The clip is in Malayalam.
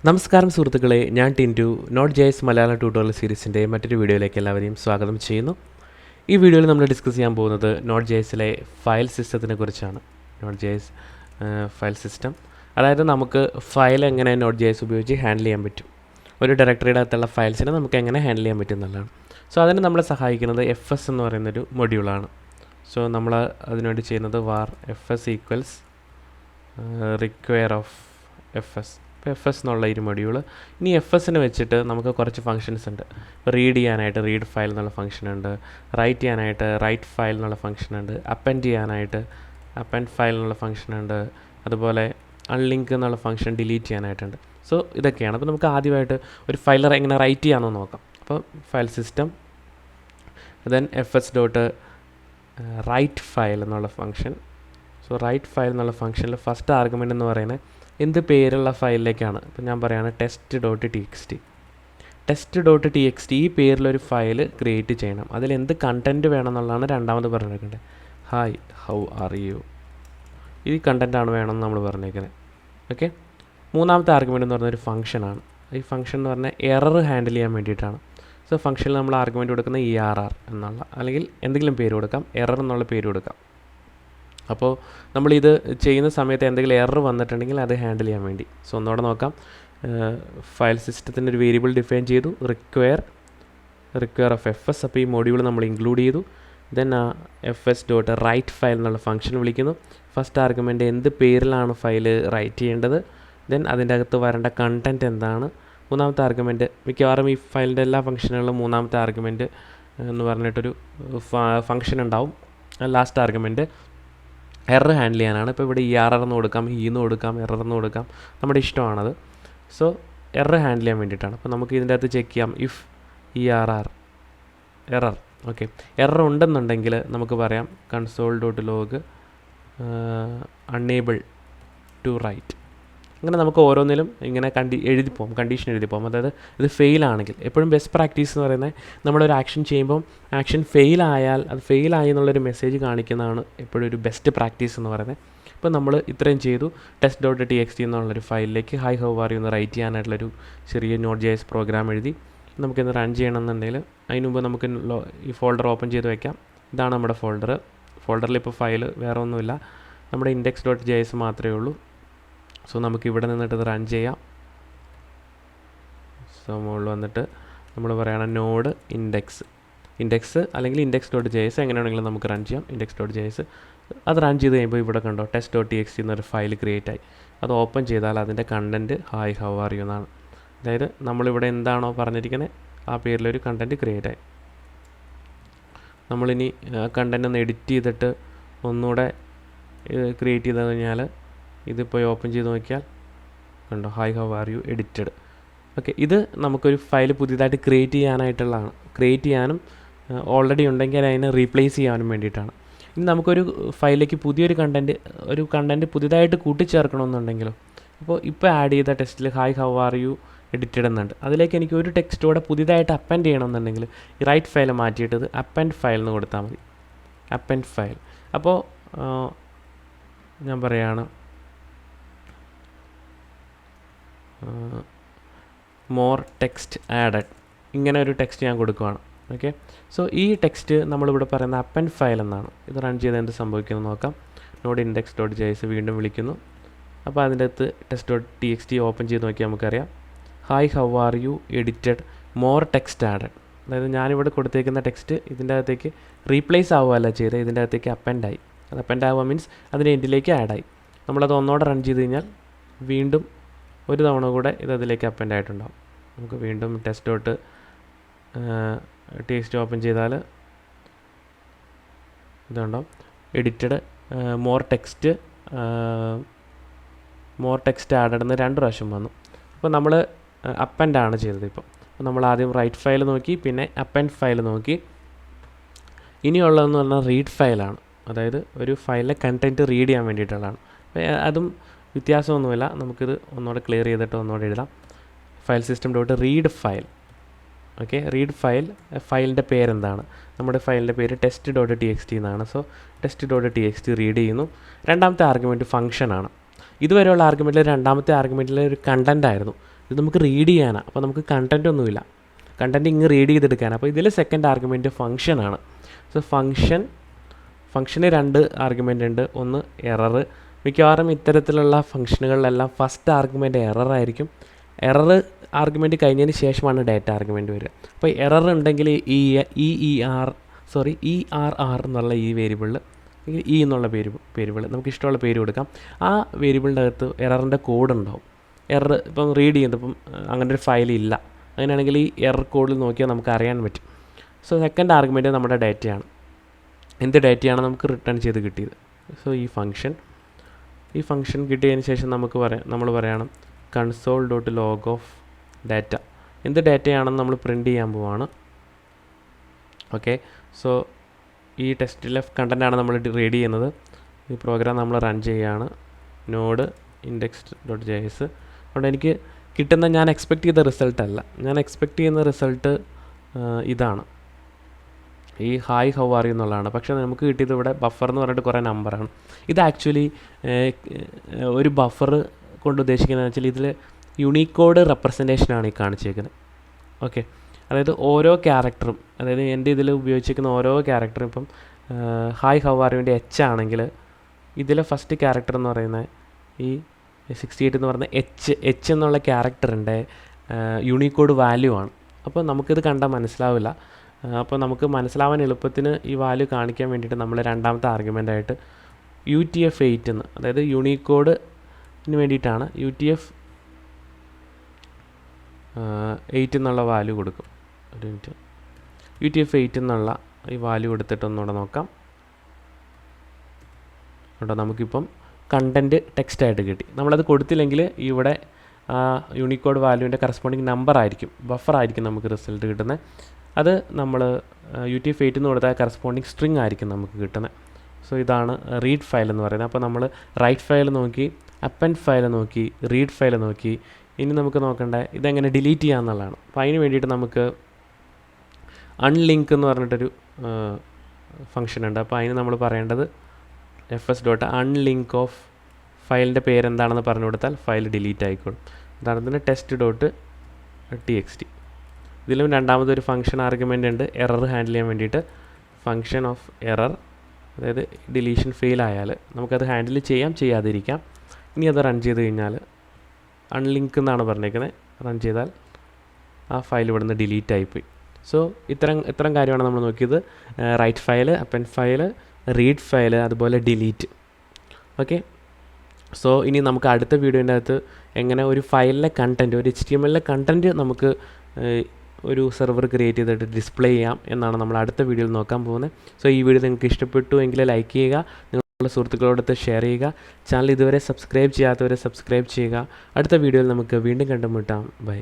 നമസ്കാരം സുഹൃത്തുക്കളെ, ഞാൻ Tintu. Node JS Malayalam tutorial സീരീസിൻ്റെ മറ്റൊരു വീഡിയോയിലേക്ക് എല്ലാവരെയും സ്വാഗതം ചെയ്യുന്നു. ഈ വീഡിയോയിൽ നമ്മൾ ഡിസ്കസ് ചെയ്യാൻ പോകുന്നത് നോട്ട് ജെഎസിലെ ഫയൽ സിസ്റ്റത്തിനെ കുറിച്ചാണ്. നോട്ട് ജെഎസ് ഫയൽ സിസ്റ്റം, അതായത് നമുക്ക് ഫയൽ എങ്ങനെ നോട്ട് ജെഎസ് ഉപയോഗിച്ച് ഹാൻഡിൽ ചെയ്യാൻ പറ്റും, ഒരു ഡയറക്ടറിയുടെ അകത്തുള്ള ഫയൽസിനെ നമുക്ക് എങ്ങനെ ഹാൻഡിൽ ചെയ്യാൻ പറ്റും എന്നുള്ളതാണ്. സോ അതിന് നമ്മളെ സഹായിക്കുന്നത് FS എന്ന് പറയുന്നൊരു മൊഡ്യൂളാണ്. സോ നമ്മൾ അതിനുവേണ്ടി ചെയ്യുന്നത് var fs equals require of FS. ഇപ്പോൾ FS എന്നുള്ള ഒരു മൊഡ്യൂൾ. ഇനി FSനെ വെച്ചിട്ട് നമുക്ക് കുറച്ച് ഫങ്ഷൻസ് ഉണ്ട്. റീഡ് ചെയ്യാനായിട്ട് റീഡ് ഫയൽ എന്നുള്ള ഫംഗ്ഷൻ ഉണ്ട്, റൈറ്റ് ചെയ്യാനായിട്ട് റൈറ്റ് ഫയൽ എന്നുള്ള ഫംഗ്ഷൻ ഉണ്ട്, അപ്പൻഡ് ചെയ്യാനായിട്ട് അപ്പൻഡ് ഫയൽ എന്നുള്ള ഫംഗ്ഷൻ ഉണ്ട്, അതുപോലെ അൺലിങ്ക് എന്നുള്ള ഫംഗ്ഷൻ ഡിലീറ്റ് ചെയ്യാനായിട്ടുണ്ട്. സോ ഇതൊക്കെയാണ്. അപ്പോൾ നമുക്ക് ആദ്യമായിട്ട് ഒരു ഫയൽ എങ്ങനെ റൈറ്റ് ചെയ്യാമെന്ന് നോക്കാം. അപ്പോൾ file system then FS dot write file എന്നുള്ള ഫംഗ്ഷൻ. സോ റൈറ്റ് ഫയൽ എന്നുള്ള ഫംഗ്ഷനിൽ ഫസ്റ്റ് ആർഗ്യുമെൻ്റ് എന്ന് പറയുന്നത് എന്ത് പേരുള്ള ഫയലിലേക്കാണ്. ഇപ്പോൾ ഞാൻ പറയുകയാണ് test.txt. test.txt ഈ പേരിലൊരു ഫയൽ ക്രിയേറ്റ് ചെയ്യണം. അതിൽ എന്ത് കണ്ടൻറ്റ് വേണമെന്നുള്ളതാണ് രണ്ടാമത് പറഞ്ഞേക്കുന്നത്. ഹായ് ഹൗ ആർ യു, ഈ കണ്ടൻറ്റാണ് വേണമെന്ന് നമ്മൾ പറഞ്ഞേക്കുന്നത്. ഓക്കെ. മൂന്നാമത്തെ ആർഗ്യുമെൻ്റ് എന്ന് പറഞ്ഞൊരു ഫംഗ്ഷനാണ്. ഈ ഫംഗ്ഷൻ എന്ന് പറഞ്ഞാൽ എറർ ഹാൻഡിൽ ചെയ്യാൻ വേണ്ടിയിട്ടാണ്. സോ ഫംഗ്ഷനിൽ നമ്മൾ ആർഗ്യുമെൻ്റ് കൊടുക്കുന്ന ERR എന്നുള്ള, അല്ലെങ്കിൽ എന്തെങ്കിലും പേര് കൊടുക്കാം, എറർ എന്നുള്ള പേര് കൊടുക്കാം. അപ്പോൾ നമ്മളിത് ചെയ്യുന്ന സമയത്ത് എന്തെങ്കിലും എറർ വന്നിട്ടുണ്ടെങ്കിൽ അത് ഹാൻഡിൽ ചെയ്യാൻ വേണ്ടി. സോ ഒന്നുകൂടെ നോക്കാം. ഫയൽ സിസ്റ്റത്തിൻ്റെ ഒരു വേരിയബിൾ ഡിഫൈൻ ചെയ്തു, റിക്വയർ ഓഫ് FS. അപ്പോൾ ഈ മൊഡ്യൂൾ നമ്മൾ ഇൻക്ലൂഡ് ചെയ്തു. Then FS dot write file എന്നുള്ള ഫംഗ്ഷൻ വിളിക്കുന്നു. ഫസ്റ്റ് ആർഗ്യുമെൻ്റ് എന്ത് പേരിലാണ് ഫയൽ റൈറ്റ് ചെയ്യേണ്ടത്, ദെൻ അതിൻ്റെ അകത്ത് വരേണ്ട കണ്ടൻറ്റ് എന്താണ്. മൂന്നാമത്തെ ആർഗ്യുമെൻറ്റ്, മിക്കവാറും ഈ ഫയലിൻ്റെ എല്ലാ ഫംഗ്ഷനുകളിലും മൂന്നാമത്തെ ആർഗ്യുമെൻറ്റ് എന്ന് പറഞ്ഞിട്ടൊരു ഫംഗ്ഷൻ ഉണ്ടാവും. ലാസ്റ്റ് ആർഗ്യുമെൻറ്റ് എറർ ഹാൻഡിൽ ചെയ്യാനാണ്. ഇപ്പോൾ ഇവിടെ ERR എന്ന് കൊടുക്കാം, എന്ന് കൊടുക്കാം, എറർ എന്ന് കൊടുക്കാം, നമ്മുടെ ഇഷ്ടമാണത്. സോ എറർ ഹാൻഡിൽ ചെയ്യാൻ വേണ്ടിയിട്ടാണ്. അപ്പോൾ നമുക്ക് ഇതിൻ്റെ അകത്ത് ചെക്ക് ചെയ്യാം if ERR error. Okay, error ഉണ്ടെന്നുണ്ടെങ്കിൽ നമുക്ക് പറയാം console.log unable to write. അങ്ങനെ നമുക്ക് ഓരോന്നിലും ഇങ്ങനെ എഴുതിപ്പോകും, കണ്ടീഷൻ എഴുതിപ്പോകും. അതായത് ഇത് ഫെയിലാണെങ്കിൽ, എപ്പോഴും ബെസ്റ്റ് പ്രാക്ടീസ് എന്ന് പറയുന്നത് നമ്മളൊരു ആക്ഷൻ ചെയ്യുമ്പം ആക്ഷൻ ഫെയിലായാൽ അത് ഫെയിലായി എന്നുള്ളൊരു മെസ്സേജ് കാണിക്കുന്നതാണ് എപ്പോഴും ഒരു ബെസ്റ്റ് പ്രാക്ടീസ് എന്ന് പറയുന്നത്. ഇപ്പോൾ നമ്മൾ ഇത്രയും ചെയ്തു. test.txt എന്നുള്ളൊരു ഫയലിലേക്ക് ഹായ് ഹൗ ആർ യു എന്ന് റൈറ്റ് ചെയ്യാനായിട്ടുള്ളൊരു ചെറിയ നോട്ട് JS പ്രോഗ്രാം എഴുതി. നമുക്കിന്ന് റൺ ചെയ്യണമെന്നുണ്ടെങ്കിൽ അതിന് മുമ്പ് നമുക്ക് ഈ ഫോൾഡർ ഓപ്പൺ ചെയ്ത് വയ്ക്കാം. ഇതാണ് നമ്മുടെ ഫോൾഡറിൽ ഇപ്പോൾ ഫയൽ വേറെ ഒന്നുമില്ല, നമ്മുടെ index.js മാത്രമേ ഉള്ളൂ. സോ നമുക്ക് ഇവിടെ നിന്നിട്ട് ഇത് റൺ ചെയ്യാം. സോ മുകളിൽ വന്നിട്ട് നമ്മൾ പറയുകയാണ് നോഡ് ഇൻഡെക്സ് അല്ലെങ്കിൽ index.js എങ്ങനെയാണെങ്കിലും നമുക്ക് റൺ ചെയ്യാം. index.js അത് റൺ ചെയ്ത് കഴിയുമ്പോൾ ഇവിടെ കണ്ടോ test.txt എന്നൊരു ഫയൽ ക്രിയേറ്റ് ആയി. അത് ഓപ്പൺ ചെയ്താൽ അതിൻ്റെ content hi how are you എന്നാണ്. അതായത് നമ്മളിവിടെ എന്താണോ പറഞ്ഞിരിക്കുന്നത് ആ പേരിലൊരു കണ്ടൻറ്റ് ക്രിയേറ്റ് ആയി. നമ്മളിനി കണ്ടൻറ്റ് ഒന്ന് എഡിറ്റ് ചെയ്തിട്ട് ഒന്നുകൂടെ ക്രിയേറ്റ് ചെയ്ത് കഴിഞ്ഞാൽ ഇതിപ്പോൾ ഓപ്പൺ ചെയ്ത് നോക്കിയാൽ കണ്ടോ hi how are you edited. Okay, ഇത് നമുക്കൊരു ഫയൽ പുതിയതായിട്ട് ക്രിയേറ്റ് ചെയ്യാനായിട്ടുള്ളതാണ്. ക്രിയേറ്റ് ചെയ്യാനും ഓൾറെഡി ഉണ്ടെങ്കിൽ അതിനെ റീപ്ലേസ് ചെയ്യാനും വേണ്ടിയിട്ടാണ്. ഇനി നമുക്കൊരു ഫയലിലേക്ക് പുതിയൊരു കണ്ടൻറ്റ് പുതിയതായിട്ട് കൂട്ടിച്ചേർക്കണമെന്നുണ്ടെങ്കിലോ, ഇപ്പോൾ ആഡ് ചെയ്ത ടെക്സ്റ്റിൽ hi how are you edited എന്നുണ്ട്. അതിലേക്ക് എനിക്ക് ഒരു ടെക്സ്റ്റോടെ പുതിയതായിട്ട് അപ്പൻഡ് ചെയ്യണമെന്നുണ്ടെങ്കിൽ ഈ റൈറ്റ് ഫയൽ മാറ്റിയിട്ട് ഇത് അപ്പൻഡ് ഫയൽ എന്ന് കൊടുത്താൽ മതി. Append file. അപ്പോൾ ഞാൻ പറയുകയാണ് മോർ ടെക്സ്റ്റ് ആഡഡ്, ഇങ്ങനെ ഒരു ടെക്സ്റ്റ് ഞാൻ കൊടുക്കുകയാണ്. ഓക്കെ, സോ ഈ ടെക്സ്റ്റ് നമ്മളിവിടെ പറയുന്ന അപ്പൻഡ് ഫയൽ എന്നാണ്. ഇത് റൺ ചെയ്ത് എന്ത് സംഭവിക്കുന്നു നോക്കാം. നോഡ് index.js വീണ്ടും വിളിക്കുന്നു. അപ്പോൾ അതിൻ്റെ അകത്ത് test.txt ഓപ്പൺ ചെയ്ത് നോക്കിയാൽ നമുക്കറിയാം hi how are you edited more text added. അതായത് ഞാനിവിടെ കൊടുത്തേക്കുന്ന ടെക്സ്റ്റ് ഇതിൻ്റെ അകത്തേക്ക് റീപ്ലേസ് ആവുകയല്ല ചെയ്തത്, ഇതിൻ്റെ അകത്തേക്ക് അപ്പൻഡായി. അത് അപ്പൻഡ് ആവുക മീൻസ് അതിൻ്റെ എൻഡിലേക്ക് ആഡായി. നമ്മളത് ഒന്നോടെ റൺ ചെയ്ത് കഴിഞ്ഞാൽ വീണ്ടും ഒരു തവണ കൂടെ ഇത് അതിലേക്ക് അപ്പൻഡ് ആയിട്ടുണ്ടാകും. നമുക്ക് വീണ്ടും test.txt ഓപ്പൺ ചെയ്താൽ ഇതുണ്ടാവും എഡിറ്റഡ് മോർ ടെക്സ്റ്റ് ആഡഡ് എന്ന് 2 പ്രാവശ്യം വന്നു. അപ്പോൾ നമ്മൾ അപ്പൻഡാണ് ചെയ്തത്. അപ്പോൾ നമ്മൾ ആദ്യം റൈറ്റ് ഫയൽ നോക്കി, പിന്നെ അപ്പൻഡ് ഫയൽ നോക്കി. ഇനിയുള്ളതെന്ന് പറഞ്ഞാൽ റീഡ് ഫയലാണ്. അതായത് ഒരു ഫയലിലെ കണ്ടൻറ്റ് റീഡ് ചെയ്യാൻ വേണ്ടിയിട്ടുള്ളതാണ്. അതും വ്യത്യാസമൊന്നുമില്ല. നമുക്കിത് ഒന്നുകൂടെ ക്ലിയർ ചെയ്തിട്ട് ഒന്നുകൂടെ എഴുതാം. File system dot read file. Okay, read ഫയലിൻ്റെ പേരെന്താണ്? നമ്മുടെ ഫയലിൻ്റെ പേര് test.txt എന്നാണ്. സോ test.txt റീഡ് ചെയ്യുന്നു. രണ്ടാമത്തെ ആർഗ്യുമെൻറ്റ് ഫംഗ്ഷനാണ്. ഇതുവരെയുള്ള ആർഗ്യുമെൻറ്റിൽ രണ്ടാമത്തെ ആർഗ്യുമെൻറ്റിൽ ഒരു കണ്ടൻ്റ് ആയിരുന്നു. ഇത് നമുക്ക് റീഡ് ചെയ്യാനാണ്. അപ്പോൾ നമുക്ക് കണ്ടൻറ്റ് ഒന്നുമില്ല, കണ്ടൻറ്റ് ഇങ്ങ് റീഡ് ചെയ്തെടുക്കാനാണ്. അപ്പോൾ ഇതിൽ സെക്കൻഡ് ആർഗ്യുമെൻറ്റ് ഫംഗ്ഷനാണ്. സോ ഫംഗ്ഷന് 2 ആർഗ്യുമെൻ്റ് ഉണ്ട്. ഒന്ന് എറർ. മിക്കവാറും ഇത്തരത്തിലുള്ള ഫംഗ്ഷനുകളിലെല്ലാം ഫസ്റ്റ് ആർഗ്യുമെൻറ്റ് എറർ ആയിരിക്കും. എറർ ആർഗ്യുമെൻറ്റ് കഴിഞ്ഞതിന് ശേഷമാണ് ഡാറ്റ ആർഗ്യുമെൻറ്റ് വരിക. അപ്പോൾ എറർ ഉണ്ടെങ്കിൽ ERR എന്നുള്ള ഈ വേരിയബിളിൽ എന്നുള്ള വേരിയബിൾ നമുക്ക് ഇഷ്ടമുള്ള പേര് കൊടുക്കാം. ആ വേരിയബിളിൻ്റെ അകത്ത് എററിൻ്റെ കോഡ് ഉണ്ടാവും. എറർ ഇപ്പം റീഡ് ചെയ്യുന്നത്, ഇപ്പം അങ്ങനെ ഒരു ഫയൽ ഇല്ല, അങ്ങനെയാണെങ്കിൽ ഈ എറർ കോഡിൽ നോക്കിയാൽ നമുക്ക് അറിയാൻ പറ്റും. സോ സെക്കൻഡ് ആർഗ്യുമെൻറ്റ് നമ്മുടെ ഡാറ്റയാണ്. എന്ത് ഡാറ്റയാണ് നമുക്ക് റിട്ടേൺ ചെയ്ത് കിട്ടിയത്. സോ ഈ ഫംഗ്ഷൻ കിട്ടിയതിന് ശേഷം നമ്മൾ പറയണം console.log ഓഫ് ഡാറ്റ. എന്ത് ഡാറ്റയാണെന്ന് നമ്മൾ പ്രിൻ്റ് ചെയ്യാൻ പോവാണ്. ഓക്കെ, സോ ഈ ടെസ്റ്റിലെ കണ്ടൻ്റാണ് നമ്മൾ റീഡ് ചെയ്യുന്നത്. ഈ പ്രോഗ്രാം നമ്മൾ റൺ ചെയ്യുകയാണ്. Node index.js. അതുകൊണ്ട് എനിക്ക് കിട്ടുന്ന, ഞാൻ എക്സ്പെക്റ്റ് ചെയ്ത റിസൾട്ട് അല്ല, ഞാൻ എക്സ്പെക്റ്റ് ചെയ്യുന്ന റിസൾട്ട് ഇതാണ്, ഈ ഹായ് ഹൗ ആർ യു എന്നുള്ളതാണ്. പക്ഷേ നമുക്ക് കിട്ടിയത് ഇവിടെ ബഫർ എന്ന് പറഞ്ഞിട്ട് കുറേ നമ്പറാണ്. ഇത് ആക്ച്വലി ഒരു ബഫർ കൊണ്ട് ഉദ്ദേശിക്കുന്നത് വെച്ചാൽ ഇതിൽ യൂണിക്കോഡ് റെപ്രസെൻറ്റേഷനാണ് ഈ കാണിച്ചേക്കുന്നത്. ഓക്കെ, അതായത് ഓരോ ക്യാരക്ടറും, അതായത് എൻ്റെ ഇതിൽ ഉപയോഗിച്ചിരിക്കുന്ന ഓരോ ക്യാരക്ടറും, ഇപ്പം ഹായ് ഹൗ ആർ യുവിൻ്റെ എച്ച് ആണെങ്കിൽ ഇതിലെ ഫസ്റ്റ് ക്യാരക്ടർ എന്ന് പറയുന്നത് ഈ 68 എന്ന് പറയുന്ന എച്ച് എന്നുള്ള ക്യാരക്ടറിൻ്റെ യൂണിക്കോഡ് വാല്യൂ ആണ്. അപ്പോൾ നമുക്കിത് കണ്ടാൽ മനസ്സിലാവില്ല. അപ്പോൾ നമുക്ക് മനസ്സിലാവാൻ എളുപ്പത്തിന് ഈ വാല്യൂ കാണിക്കാൻ വേണ്ടിയിട്ട് നമ്മൾ രണ്ടാമത്തെ ആർഗ്യുമെൻ്റായിട്ട് UTF-8 എന്ന്, അതായത് യൂണിക്കോഡിന് വേണ്ടിയിട്ടാണ് UTF-8 എന്നുള്ള വാല്യൂ കൊടുക്കും. ഒരു മിനിറ്റ്, UTF-8 എന്നുള്ള ഈ വാല്യൂ കൊടുത്തിട്ട് ഒന്നുകൂടെ നോക്കാം. കേട്ടോ, നമുക്കിപ്പം കണ്ടൻറ്റ് ടെക്സ്റ്റായിട്ട് കിട്ടി. നമ്മളത് കൊടുത്തില്ലെങ്കിൽ ഇവിടെ യൂണിക്കോഡ് വാല്യൂവിൻ്റെ കറസ്പോണ്ടിങ് നമ്പർ ആയിരിക്കും, ബഫറായിരിക്കും നമുക്ക് റിസൾട്ട് കിട്ടുന്നത്. അത് നമ്മൾ UTF-8 എന്ന് കൊടുത്താൽ കറസ്പോണ്ടിങ് സ്ട്രിങ് ആയിരിക്കും നമുക്ക് കിട്ടുന്നത്. സോ ഇതാണ് റീഡ് ഫയൽ എന്ന് പറയുന്നത്. അപ്പോൾ നമ്മൾ റൈറ്റ് ഫയൽ നോക്കി, അപ്പൻഡ് ഫയൽ നോക്കി, റീഡ് ഫയൽ നോക്കി. ഇനി നമുക്ക് നോക്കേണ്ടത് ഇതെങ്ങനെ ഡിലീറ്റ് ചെയ്യാമെന്നുള്ളതാണ്. അപ്പോൾ അതിന് വേണ്ടിയിട്ട് നമുക്ക് അൺലിങ്ക് എന്ന് പറഞ്ഞിട്ടൊരു ഫംഗ്ഷൻ ഉണ്ട്. അപ്പോൾ അതിന് നമ്മൾ പറയേണ്ടത് fs.unlink ഓഫ് ഫയലിൻ്റെ പേരെന്താണെന്ന് പറഞ്ഞു കൊടുത്താൽ ഫയൽ ഡിലീറ്റ് ആയിക്കോളും. ഉദാഹരണത്തിന് test.txt. ഇതിലും രണ്ടാമതൊരു ഫംഗ്ഷൻ ആർഗ്യുമെൻ്റ് ഉണ്ട് എറർ ഹാൻഡിൽ ചെയ്യാൻ വേണ്ടിയിട്ട്. ഫംഗ്ഷൻ ഓഫ് എറർ, അതായത് ഡിലീഷൻ ഫെയിൽ ആയാൽ നമുക്കത് ഹാൻഡിൽ ചെയ്യാതിരിക്കാം. ഇനി അത് റൺ ചെയ്ത് കഴിഞ്ഞാൽ അൺലിങ്ക് എന്നാണ് പറഞ്ഞേക്കുന്നത്, റൺ ചെയ്താൽ ആ ഫയൽ ഇവിടുന്ന് ഡിലീറ്റ് ആയിപ്പോയി. സോ ഇത്തരം കാര്യമാണ് നമ്മൾ നോക്കിയത്. Write file, append file, read file, അതുപോലെ ഡിലീറ്റ്. ഓക്കെ, സോ ഇനി നമുക്ക് അടുത്ത വീഡിയോൻ്റെ അകത്ത് എങ്ങനെ ഒരു ഫയലിലെ കണ്ടൻറ്റ്, ഒരു HTML കണ്ടൻറ്റ് നമുക്ക് ഒരു സെർവർ ക്രിയേറ്റ് ചെയ്തിട്ട് ഡിസ്പ്ലേ ചെയ്യാം എന്നാണ് നമ്മൾ അടുത്ത വീഡിയോയിൽ നോക്കാൻ പോകുന്നത്. സോ ഈ വീഡിയോ നിങ്ങൾക്ക് ഇഷ്ടപ്പെട്ടു എങ്കിൽ ലൈക്ക് ചെയ്യുക, നിങ്ങളുടെ സുഹൃത്തുക്കളോടൊത്ത് ഷെയർ ചെയ്യുക. ചാനൽ ഇതുവരെ സബ്സ്ക്രൈബ് ചെയ്യാത്തവരെ സബ്സ്ക്രൈബ് ചെയ്യുക. അടുത്ത വീഡിയോയിൽ നമുക്ക് വീണ്ടും കണ്ടുമുട്ടാം. ബൈ.